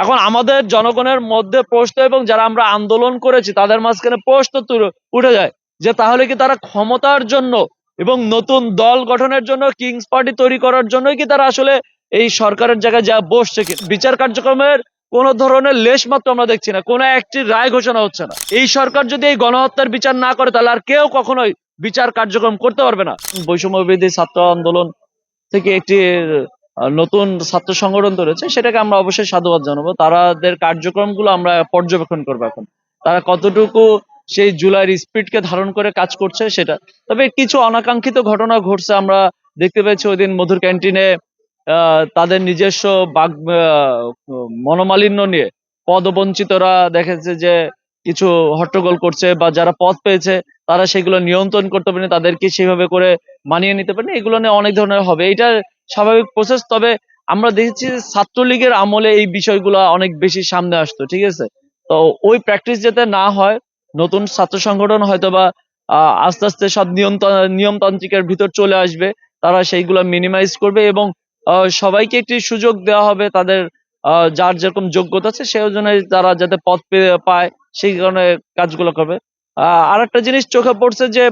এখন আমাদের জনগণের মধ্যে প্রশ্ন এবং যারা আমরা আন্দোলন করেছি তাদের মাঝখানে প্রশ্ন উঠে যায় যে তাহলে কি তারা ক্ষমতার জন্য এবং নতুন দল গঠনের জন্য কিংস পার্টি তৈরি করার জন্যই কি তারা আসলে এই সরকারের জায়গায় যা বসছে কি? বিচার কার্যক্রমের কোন ধরনের লেশ মাত্র আমরা দেখছি না, কোনো একটি রায় ঘোষণা হচ্ছে না। এই সরকার যদি এই গণহত্যার বিচার না করে তাহলে আর কেউ কখনোই বিচার কার্যক্রম করতে পারবে না। বৈষম্য বিরোধী ছাত্র আন্দোলন থেকে একটি নতুন ছাত্র সংগঠন তৈরি, সেটাকে আমরা অবশ্যই সাধুবাদ জানাবো। তাদের কার্যক্রমগুলো আমরা পর্যবেক্ষণ করবো এখন তারা কতটুকু সেই জুলাইয়ের স্পিডকে ধারণ করে কাজ করছে সেটা। তবে কিছু অনাকাঙ্ক্ষিত ঘটনা ঘটছে, আমরা দেখতে পেয়েছি ওই দিন মধুর ক্যান্টিনে তাদের নিজস্ব মনোমালিন্য নিয়ে পদবঞ্চিতরা দেখেছে যে কিছু হট্টগোল করছে, বা যারা পদ পেয়েছে তারা সেগুলো নিয়ন্ত্রণ করতে পারেনি, তাদেরকে সেভাবে করে মানিয়ে নিতে পারেনি। এগুলো নিয়ে অনেক ধরনের হবে, এটা স্বাভাবিক প্রসেস। তবে আমরা দেখেছি ছাত্রলীগের আমলে এই বিষয়গুলো অনেক বেশি সামনে আসতো, ঠিক আছে? তো ওই প্র্যাকটিস যাতে না হয়, নতুন ছাত্র সংগঠন হয়তোবা আস্তে আস্তে সব নিয়মতান্ত্রিকের ভিতর চলে আসবে, তারা সেইগুলো মিনিমাইজ করবে এবং সবাইকে একটি সুযোগ দেওয়া হবে তাদের যার যেরকম যোগ্যতা আছে সেই অনুযায়ী তারা যাতে পদ পায় সেই কারণে কাজগুলো করবে। আর একটা জিনিস চোখে পড়ছে যে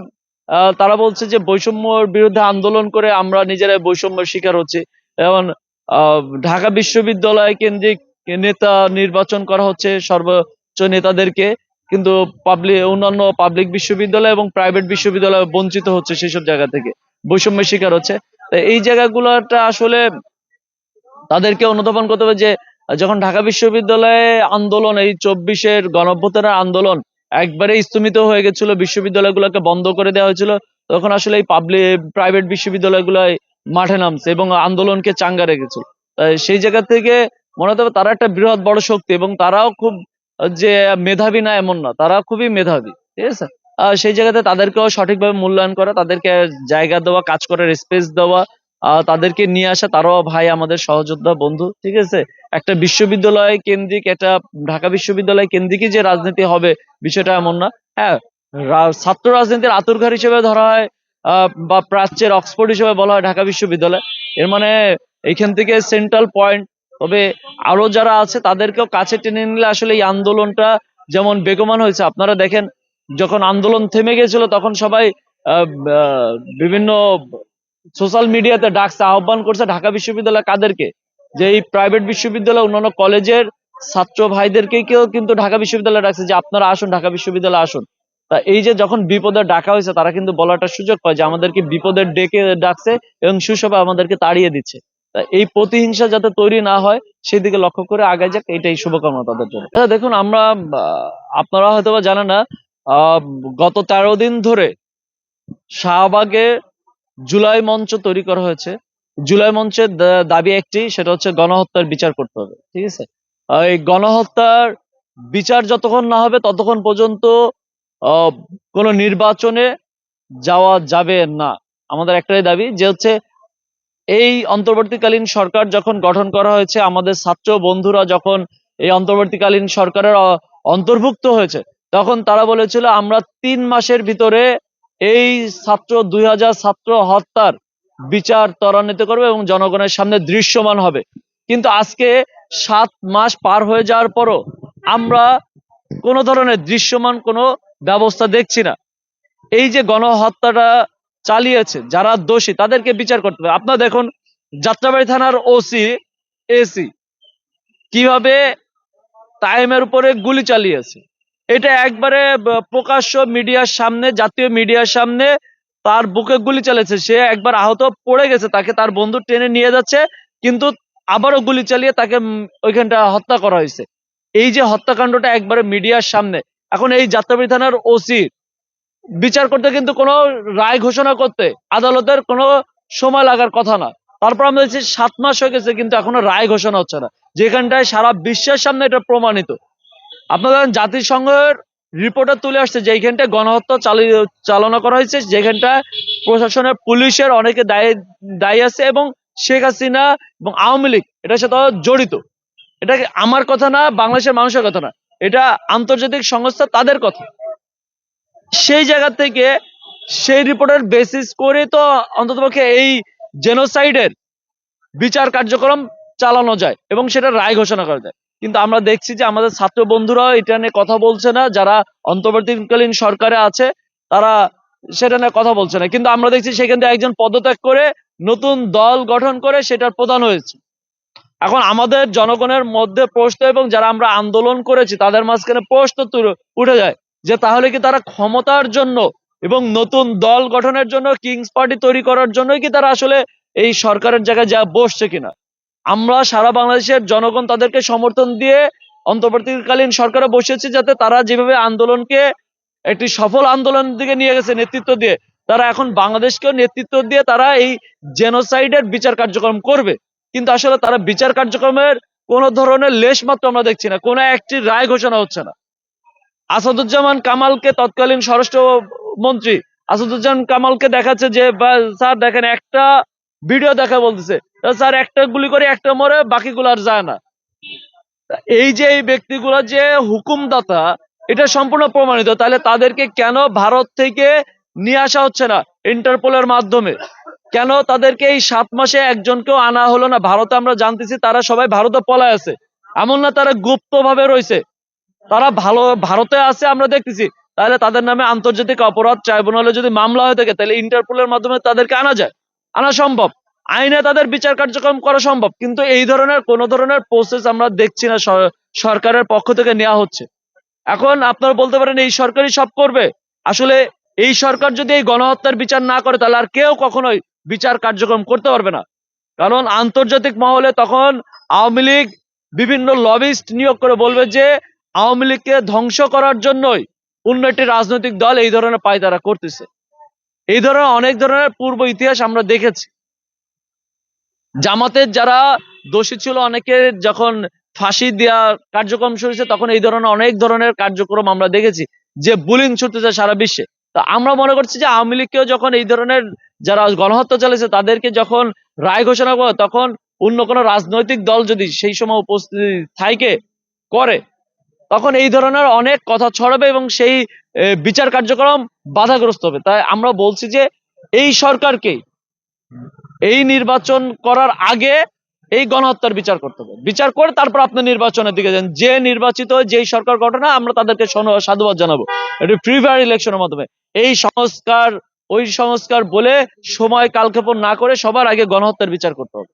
তারা বলছে যে বৈষম্যর বিরুদ্ধে আন্দোলন করে আমরা নিজেরাই বৈষম্যের শিকার হচ্ছি। যেমন ঢাকা বিশ্ববিদ্যালয় কেন্দ্রিক নেতা নির্বাচন করা হচ্ছে, সর্বোচ্চ নেতাদেরকে, কিন্তু অন্যান্য পাবলিক বিশ্ববিদ্যালয় এবং প্রাইভেট বিশ্ববিদ্যালয় বঞ্চিত হচ্ছে সেসব জায়গা থেকে, বৈষম্যের শিকার হচ্ছে। এই জায়গাগুলোটা আসলে তাদেরকে অনুধাবন করতে হবে যে যখন ঢাকা বিশ্ববিদ্যালয়ে আন্দোলন, এই 24-এর গণঅভ্যুত্থানের আন্দোলন একবারে স্থমিত হয়ে গেছিল, বিশ্ববিদ্যালয়গুলোকে বন্ধ করে দেওয়া হয়েছিল, তখন আসলে এই প্রাইভেট বিশ্ববিদ্যালয়গুলো মাঠে নামছে এবং আন্দোলনকে চাঙ্গা রেখেছিল। সেই জায়গা থেকে মনে হতে হবে তারা একটা বৃহৎ বড় শক্তি, এবং তারাও খুব যে মেধাবী না এমন না, তারা খুবই মেধাবী, ঠিক আছে? সেই জায়গাতে তাদেরকেও সঠিকভাবে মূল্যায়ন করা, তাদেরকে জায়গা দেওয়া, কাজ করার স্পেস দেওয়া, তাদেরকে নিয়ে আসা, তারাও ভাই আমাদের সহযোদ্ধা বন্ধু, ঠিক আছে? একটা বিশ্ববিদ্যালয় কেন্দ্রিক, একটা ঢাকা বিশ্ববিদ্যালয় কেন্দ্রিকই যে রাজনীতি হবে বিষয়টা এমন না। হ্যাঁ, ছাত্র রাজনীতির আতুরঘর হিসেবে ধরা হয়, বা প্রাচ্যের অক্সফোর্ড হিসেবে বলা হয় ঢাকা বিশ্ববিদ্যালয়। এর মানে এইখান থেকে সেন্ট্রাল পয়েন্ট। তবে আরো যারা আছে তাদেরকেও কাছে টেনে নিলে আসলে এই আন্দোলনটা যেমন বেগবান হয়েছে। আপনারা দেখেন যখন আন্দোলন থেমে গেছিল তখন সবাই বিভিন্ন সোশ্যাল মিডিয়াতে ডাকছে, আহ্বান করছে ঢাকা বিশ্ববিদ্যালয় কাদেরকে, যে এই প্রাইভেট বিশ্ববিদ্যালয় অন্যান্য কলেজের ছাত্র ভাইদেরকে কেউ কিন্তু ঢাকা বিশ্ববিদ্যালয়ে ডাকছে যে আপনারা আসুন, ঢাকা বিশ্ববিদ্যালয়ে আসুন। তা এই যে যখন বিপদে ডাকা হয়েছে তারা কিন্তু বলাটা সুযোগ পায় যে আমাদেরকে বিপদের ডেকে ডাকছে এবং সুসভা আমাদেরকে তাড়িয়ে দিচ্ছে। তা এই প্রতিহিংসা যাতে তৈরি না হয় সেদিকে লক্ষ্য করে আগায় যাক, এটাই শুভকামনা তাদের জন্য। দেখুন আমরা আপনারা হয়তো বা জানেন না, আহ গত 13 দিন ধরে শাহবাগে জুলাই মঞ্চ তৈরি করা হয়েছে। জুলাই মঞ্চের দাবি একটি, সেটা হচ্ছে গণহত্যার বিচার করতে হবে, ঠিক আছে? এই গণহত্যার বিচার যতক্ষণ না হবে ততক্ষণ পর্যন্ত কোনো নির্বাচনে যাওয়া যাবে না। আমাদের একটাই দাবি যে হচ্ছে এই অন্তর্বর্তীকালীন সরকার যখন গঠন করা হয়েছে, আমাদের ছাত্র বন্ধুরা যখন এই অন্তর্বর্তীকালীন সরকারের অন্তর্ভুক্ত হয়েছে, তখন তারা বলেছিল আমরা 3 মাসের ভিতরে এই 2000 ছাত্র হত্যার বিচার ত্বরান্বিত করবে এবং জনগণের সামনে দৃশ্যমান হবে। কিন্তু আজকে 7 মাস পার হয়ে যাওয়ার পরও আমরা কোনো ধরনের দৃশ্যমান কোনো ব্যবস্থা দেখছি না। এই যে গণহত্যাটা চালিয়েছে যারা দোষী তাদেরকে বিচার করতে হবে। আপনারা দেখুন যাত্রাবাড়ি থানার এসি কিভাবে তাইমের উপরে গুলি চালিয়েছে, এটা একবারে প্রকাশ্য মিডিয়ার সামনে, জাতীয় মিডিয়ার সামনে তার বুকে গুলি চালিয়েছে। সে একবার আহত পড়ে গেছে, তাকে তার বন্ধু টেনে নিয়ে যাচ্ছে, কিন্তু আবারও গুলি চালিয়ে তাকে ওইখানটা হত্যা করা হয়েছে। এই যে হত্যাকাণ্ডটা একবারে মিডিয়ার সামনে, এখন এই যাত্রাবাড়ি থানার বিচার করতে কিন্তু কোনো রায় ঘোষণা করতে আদালতের কোনো সময় লাগার কথা না। তারপর আমরা দেখছি 7 মাস হয়ে গেছে কিন্তু এখনো রায় ঘোষণা হচ্ছে না, যেখানটায় সারা বিশ্বের সামনে এটা প্রমাণিত। আপনারা জাতিসংঘের রিপোর্টে তুলে আসছে যে এইখানটায় গণহত্যা চালনা করা হয়েছে, যেখানটায় প্রশাসনের পুলিশের অনেকে দায়ী আছে এবং শেখ হাসিনা এবং আওয়ামী লীগ এটার সাথে জড়িত। এটা আমার কথা না, বাংলাদেশের মানুষের কথা না, এটা আন্তর্জাতিক সংস্থা তাদের কথা। সেই জায়গা থেকে সেই রিপোর্টের বেসিস করে তো অন্ততপক্ষে এই জেনোসাইডের বিচার কার্যক্রম চালানো যায় এবং সেটা রায় ঘোষণা করা যায়। কিন্তু আমরা দেখছি যে আমাদের ছাত্র বন্ধুরাও এটা নিয়ে কথা বলছে না, যারা অন্তর্বর্তীকালীন সরকারে আছে তারা সেটা নিয়ে কথা বলছে না। কিন্তু আমরা দেখছি সেখান থেকে একজন পদত্যাগ করে নতুন দল গঠন করে সেটার প্রধান হয়েছে। এখন আমাদের জনগণের মধ্যে প্রশ্ন, এবং যারা আমরা আন্দোলন করেছি তাদের মাঝখানে প্রশ্ন উঠে যায় যে তাহলে কি তারা ক্ষমতার জন্য এবং নতুন দল গঠনের জন্য, কিংস পার্টি তৈরি করার জন্যই কি তারা আসলে এই সরকারের জায়গায় যা বসছে কিনা? আমরা সারা বাংলাদেশের জনগণ তাদেরকে সমর্থন দিয়ে অন্তর্বর্তীকালীন সরকারে বসেছি, যাতে তারা যেভাবে আন্দোলনকে একটি সফল আন্দোলনের দিকে নিয়ে গেছে নেতৃত্ব দিয়ে, তারা এখন বাংলাদেশকেও নেতৃত্ব দিয়ে তারা এই জেনোসাইডের বিচার কার্যক্রম করবে। কিন্তু আসলে তারা বিচার কার্যক্রমের কোন ধরনের লেশ মাত্র আমরা দেখছি না, কোনো একটি রায় ঘোষণা হচ্ছে না। আসাদুজ্জামান কামালকে, তৎকালীন স্বরাষ্ট্র মন্ত্রী আসাদুজ্জামান কামালকে দেখাচ্ছে যে স্যার দেখেন একটা ভিডিও দেখা বলতেছে, স্যার একটা গুলি করে একটা মরে, বাকিগুলো আর যায় না। এই যে এই ব্যক্তিগুলো যে হুকুমদাতা, এটা সম্পূর্ণ প্রমাণিত। তাহলে তাদেরকে কেন ভারত থেকে নিয়ে আসা হচ্ছে না ইন্টারপোলের মাধ্যমে? কেন তাদেরকে এই 7 মাসে একজনকেও আনা হলো না? ভারতে আমরা জানতেছি তারা সবাই ভারতে পলায় আছে, এমন না তারা গুপ্ত ভাবে রয়েছে, তারা ভারতে আছে আমরা দেখতেছি। তাহলে তাদের নামে আন্তর্জাতিক অপরাধ ট্রাইব্যুনালে যদি মামলা হয়ে থাকে, তাহলে ইন্টারপোলের মাধ্যমে তাদেরকে আনা যায়, আনা সম্ভব, আইনে তাদের বিচার কার্যক্রম করা সম্ভব। কিন্তু এই ধরনের কোন ধরনের প্রসেস আমরা দেখছি না সরকারের পক্ষ থেকে নেওয়া হচ্ছে। এখন আপনারা বলতে পারেন এই সরকারই সব করবে। আসলে এই সরকার যদি এই গণহত্যার বিচার না করে, তাহলে আর কেউ কখনোই বিচার কার্যক্রম করতে পারবে না। কারণ আন্তর্জাতিক মহলে তখন আওয়ামী লীগ বিভিন্ন লবিস্ট নিয়োগ করে বলবে যে আওয়ামী লীগকে ধ্বংস করার জন্যই অন্য একটি রাজনৈতিক দল এই ধরনের পায়তারা করতেছে। এই ধরনের অনেক ধরনের পূর্ব ইতিহাস আমরা দেখেছি। জামাতের যারা দোষী ছিল, অনেকে যখন ফাঁসি দেওয়া কার্যক্রম শুরু হয়েছে, তখন এই ধরনের অনেক ধরনের কার্যক্রম আমরা দেখেছি, যে বুলিং ছুটতেছে সারা বিশ্বে। তো আমরা মনে করছি যে আওয়ামী লীগকেও যখন এই ধরনের যারা গণহত্যা চালিয়েছে তাদেরকে যখন রায় ঘোষণা করে, তখন অন্য কোনো রাজনৈতিক দল যদি সেই সময় উপস্থিতি থাকে করে, তখন এই ধরনের অনেক কথা ছড়াবে এবং সেই বিচার কার্যক্রম বাধাগ্রস্ত হবে। তাই আমরা বলছি যে এই সরকারকেই এই নির্বাচন করার আগে এই গণহত্যার বিচার করতে হবে, বিচার করে তারপর আপনি নির্বাচনের দিকে যান। যে নির্বাচিত যেই সরকার গঠনে আমরা তাদেরকে সাধুবাদ জানাবো, এটি ফ্রি ফায়ার ইলেকশনের মাধ্যমে। এই সংস্কার ওই সংস্কার বলে সময় কালক্ষেপণ না করে সবার আগে গণহত্যার বিচার করতে হবে।